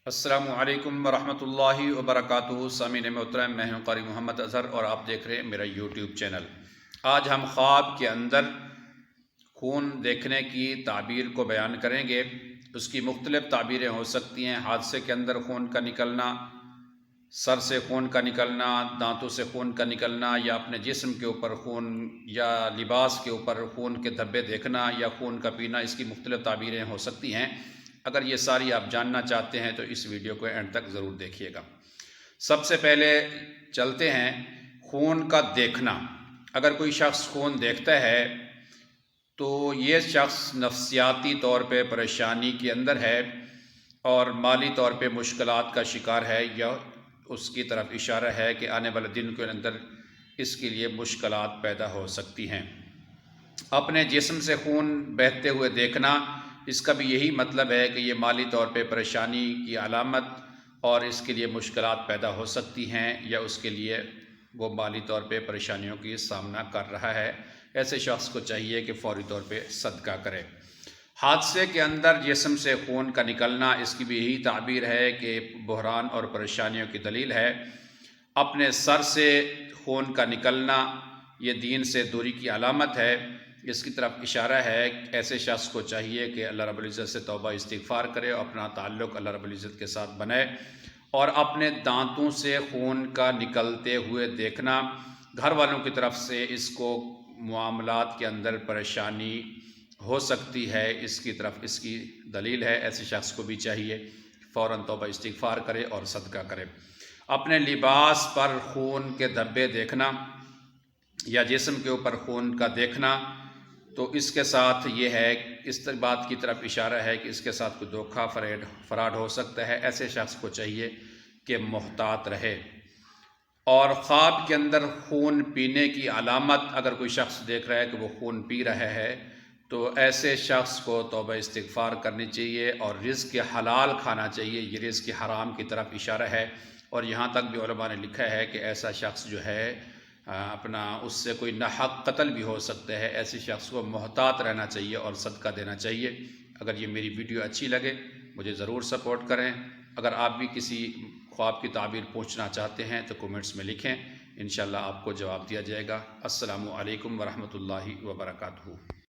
السلام علیکم ورحمۃ اللہ وبرکاتہ۔ سامعین محترم، میں ہوں قاری محمد اظہر اور آپ دیکھ رہے ہیں میرا یوٹیوب چینل۔ آج ہم خواب کے اندر خون دیکھنے کی تعبیر کو بیان کریں گے۔ اس کی مختلف تعبیریں ہو سکتی ہیں۔ حادثے کے اندر خون کا نکلنا، سر سے خون کا نکلنا، دانتوں سے خون کا نکلنا، یا اپنے جسم کے اوپر خون یا لباس کے اوپر خون کے دھبے دیکھنا یا خون کا پینا، اس کی مختلف تعبیریں ہو سکتی ہیں۔ اگر یہ ساری آپ جاننا چاہتے ہیں تو اس ویڈیو کو اینڈ تک ضرور دیکھیے گا۔ سب سے پہلے چلتے ہیں خون کا دیکھنا۔ اگر کوئی شخص خون دیکھتا ہے تو یہ شخص نفسیاتی طور پہ پریشانی کے اندر ہے اور مالی طور پہ مشکلات کا شکار ہے، یا اس کی طرف اشارہ ہے کہ آنے والے دن کے اندر اس کے لیے مشکلات پیدا ہو سکتی ہیں۔ اپنے جسم سے خون بہتے ہوئے دیکھنا، اس کا بھی یہی مطلب ہے کہ یہ مالی طور پہ پریشانی کی علامت اور اس کے لیے مشکلات پیدا ہو سکتی ہیں، یا اس کے لیے وہ مالی طور پہ پریشانیوں کی سامنا کر رہا ہے۔ ایسے شخص کو چاہیے کہ فوری طور پہ صدقہ کرے۔ حادثے کے اندر جسم سے خون کا نکلنا، اس کی بھی یہی تعبیر ہے کہ بحران اور پریشانیوں کی دلیل ہے۔ اپنے سر سے خون کا نکلنا یہ دین سے دوری کی علامت ہے، اس کی طرف اشارہ ہے۔ ایسے شخص کو چاہیے کہ اللہ رب العزت سے توبہ استغفار کرے اور اپنا تعلق اللہ رب العزت کے ساتھ بنائے۔ اور اپنے دانتوں سے خون کا نکلتے ہوئے دیکھنا، گھر والوں کی طرف سے اس کو معاملات کے اندر پریشانی ہو سکتی ہے، اس کی طرف اس کی دلیل ہے۔ ایسے شخص کو بھی چاہیے فوراً توبہ استغفار کرے اور صدقہ کرے۔ اپنے لباس پر خون کے دھبے دیکھنا یا جسم کے اوپر خون کا دیکھنا، تو اس کے ساتھ یہ ہے، اس بات کی طرف اشارہ ہے کہ اس کے ساتھ کوئی دھوکہ فراڈ ہو سکتا ہے۔ ایسے شخص کو چاہیے کہ محتاط رہے۔ اور خواب کے اندر خون پینے کی علامت، اگر کوئی شخص دیکھ رہا ہے کہ وہ خون پی رہا ہے تو ایسے شخص کو توبہ استغفار کرنی چاہیے اور رزق حلال کھانا چاہیے۔ یہ رزق حرام کی طرف اشارہ ہے، اور یہاں تک بھی علماء نے لکھا ہے کہ ایسا شخص جو ہے اس سے کوئی ناحق قتل بھی ہو سکتا ہے۔ ایسے شخص کو محتاط رہنا چاہیے اور صدقہ دینا چاہیے۔ اگر یہ میری ویڈیو اچھی لگے مجھے ضرور سپورٹ کریں۔ اگر آپ بھی کسی خواب کی تعبیر پوچھنا چاہتے ہیں تو کومنٹس میں لکھیں، انشاءاللہ آپ کو جواب دیا جائے گا۔ السلام علیکم ورحمۃ اللہ وبرکاتہ۔